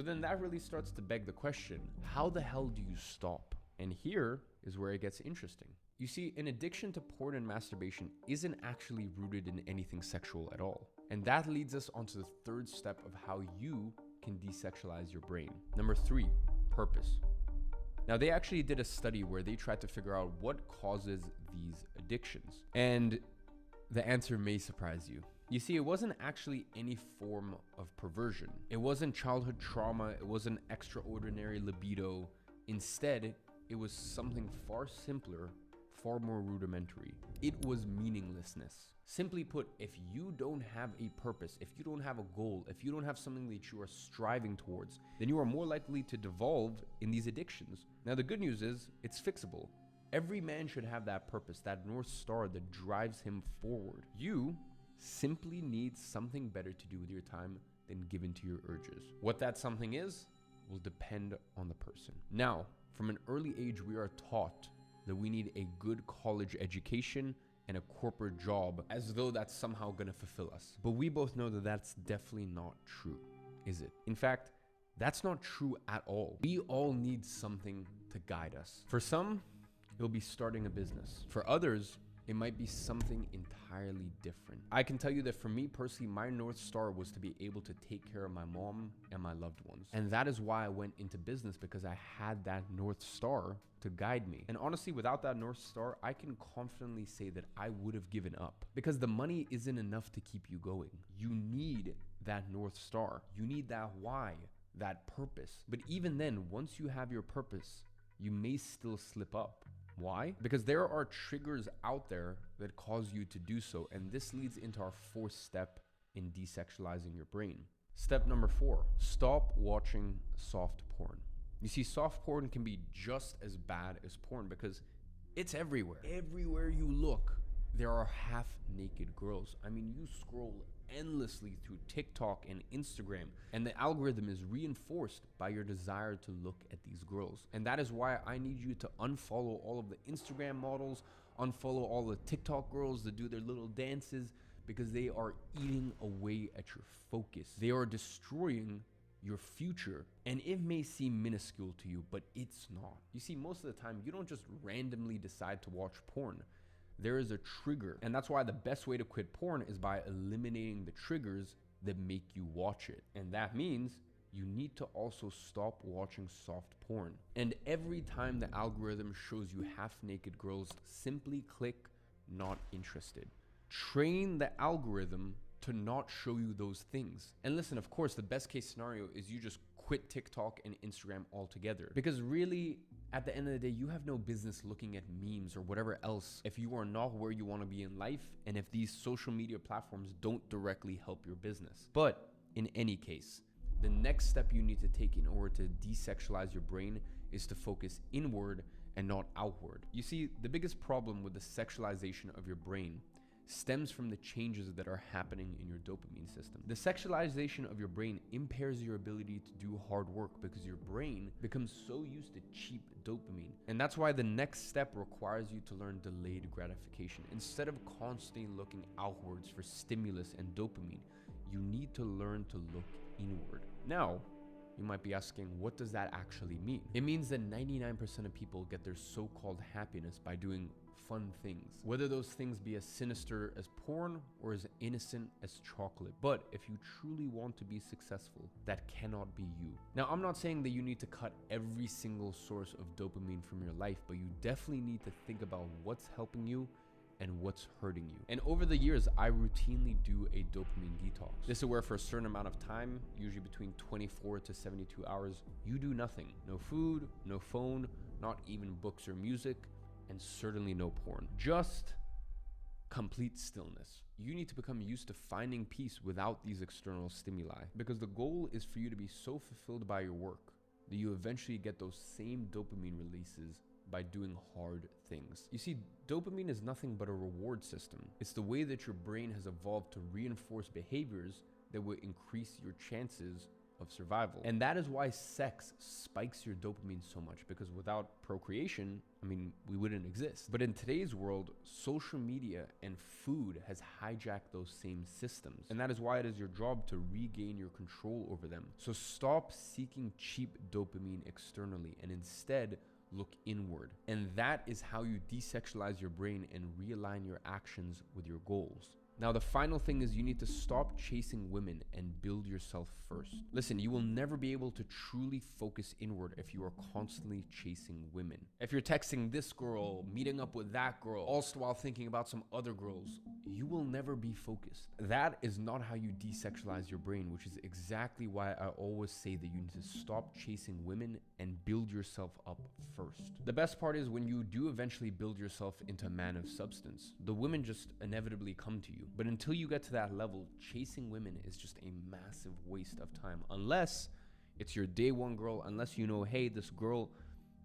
So then that really starts to beg the question, how the hell do you stop? And here is where it gets interesting. You see, an addiction to porn and masturbation isn't actually rooted in anything sexual at all. And that leads us onto the third step of how you can desexualize your brain. Number 3, purpose. Now, they actually did a study where they tried to figure out what causes these addictions. And the answer may surprise you. You see, it wasn't actually any form of perversion. It wasn't childhood trauma. It wasn't extraordinary libido. Instead, it was something far simpler, far more rudimentary. It was meaninglessness. Simply put, if you don't have a purpose, if you don't have a goal, if you don't have something that you are striving towards, then you are more likely to devolve in these addictions. Now, the good news is it's fixable. Every man should have that purpose, that North Star that drives him forward. You simply need something better to do with your time than given to your urges. What that something is will depend on the person. Now, from an early age, we are taught that we need a good college education and a corporate job as though that's somehow gonna fulfill us. But we both know that that's definitely not true, is it? In fact, that's not true at all. We all need something to guide us. For some, it'll be starting a business. For others, it might be something entirely different. I can tell you that for me personally, my North Star was to be able to take care of my mom and my loved ones. And that is why I went into business, because I had that North Star to guide me. And honestly, without that North Star, I can confidently say that I would have given up, because the money isn't enough to keep you going. You need that North Star. You need that why, that purpose. But even then, once you have your purpose, you may still slip up. Why? Because there are triggers out there that cause you to do so. And this leads into our fourth step in desexualizing your brain. Step number 4, stop watching soft porn. You see, soft porn can be just as bad as porn because it's everywhere. Everywhere you look, there are half-naked girls. I mean, you scroll endlessly through TikTok and Instagram, and the algorithm is reinforced by your desire to look at these girls. And that is why I need you to unfollow all of the Instagram models, unfollow all the TikTok girls that do their little dances, because they are eating away at your focus. They are destroying your future. And it may seem minuscule to you, but it's not. You see, most of the time, you don't just randomly decide to watch porn. There is a trigger. And that's why the best way to quit porn is by eliminating the triggers that make you watch it. And that means you need to also stop watching soft porn. And every time the algorithm shows you half-naked girls, simply click not interested. Train the algorithm to not show you those things. And listen, of course, the best case scenario is you just quit TikTok and Instagram altogether. Because really, at the end of the day, you have no business looking at memes or whatever else if you are not where you want to be in life and if these social media platforms don't directly help your business. But in any case, the next step you need to take in order to desexualize your brain is to focus inward and not outward. You see, the biggest problem with the sexualization of your brain stems from the changes that are happening in your dopamine system. The sexualization of your brain impairs your ability to do hard work because your brain becomes so used to cheap dopamine. And that's why the next step requires you to learn delayed gratification. Instead of constantly looking outwards for stimulus and dopamine, you need to learn to look inward. Now, you might be asking, what does that actually mean? It means that 99% of people get their so-called happiness by doing fun things, whether those things be as sinister as porn or as innocent as chocolate. But if you truly want to be successful, that cannot be you. Now, I'm not saying that you need to cut every single source of dopamine from your life, but you definitely need to think about what's helping you and what's hurting you. And over the years, I routinely do a dopamine detox. This is where for a certain amount of time, usually between 24 to 72 hours, you do nothing. No food, no phone, not even books or music, and certainly no porn. Just complete stillness. You need to become used to finding peace without these external stimuli, because the goal is for you to be so fulfilled by your work that you eventually get those same dopamine releases by doing hard things. You see, dopamine is nothing but a reward system. It's the way that your brain has evolved to reinforce behaviors that will increase your chances of survival. And that is why sex spikes your dopamine so much, because without procreation, I mean, we wouldn't exist. But in today's world, social media and food has hijacked those same systems. And that is why it is your job to regain your control over them. So stop seeking cheap dopamine externally and instead look inward. And that is how you desexualize your brain and realign your actions with your goals. Now, the final thing is you need to stop chasing women and build yourself first. Listen, you will never be able to truly focus inward if you are constantly chasing women. If you're texting this girl, meeting up with that girl, also while thinking about some other girls, you will never be focused. That is not how you desexualize your brain, which is exactly why I always say that you need to stop chasing women and build yourself up first. The best part is when you do eventually build yourself into a man of substance, the women just inevitably come to you. But until you get to that level, chasing women is just a massive waste of time. Unless it's your day one girl, unless you know, hey, this girl,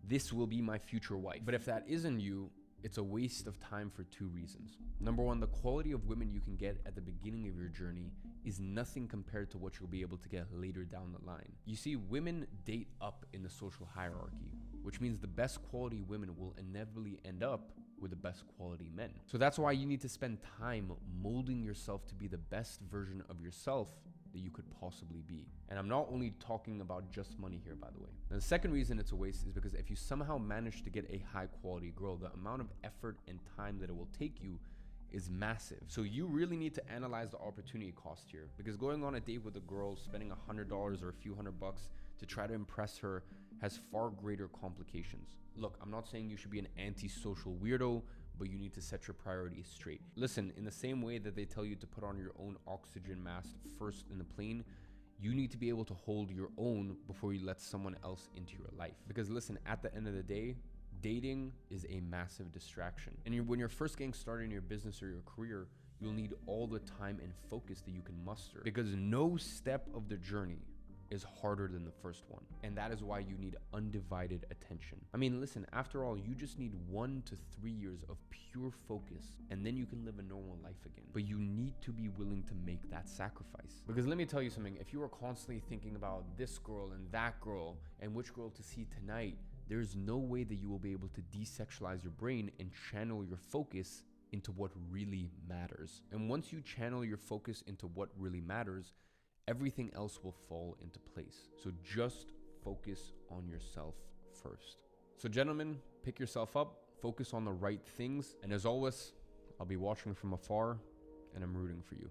this will be my future wife. But if that isn't you, it's a waste of time for two reasons. Number one, the quality of women you can get at the beginning of your journey is nothing compared to what you'll be able to get later down the line. You see, women date up in the social hierarchy, which means the best quality women will inevitably end up with the best quality men. So that's why you need to spend time molding yourself to be the best version of yourself that you could possibly be. And I'm not only talking about just money here, by the way. Now, the second reason it's a waste is because if you somehow manage to get a high quality girl, the amount of effort and time that it will take you is massive. So you really need to analyze the opportunity cost here, because going on a date with a girl, spending $100 or a few $100 to try to impress her has far greater complications. Look, I'm not saying you should be an antisocial weirdo, but you need to set your priorities straight. Listen, in the same way that they tell you to put on your own oxygen mask first in the plane, you need to be able to hold your own before you let someone else into your life. Because listen, at the end of the day, dating is a massive distraction. And when you're first getting started in your business or your career, you'll need all the time and focus that you can muster, because no step of the journey is harder than the first one. And that is why you need undivided attention. I mean, listen, after all, you just need 1 to 3 years of pure focus, and then you can live a normal life again. But you need to be willing to make that sacrifice. Because let me tell you something, if you are constantly thinking about this girl and that girl and which girl to see tonight, there's no way that you will be able to desexualize your brain and channel your focus into what really matters. And once you channel your focus into what really matters, everything else will fall into place. So just focus on yourself first. So gentlemen, pick yourself up, focus on the right things. And as always, I'll be watching from afar and I'm rooting for you.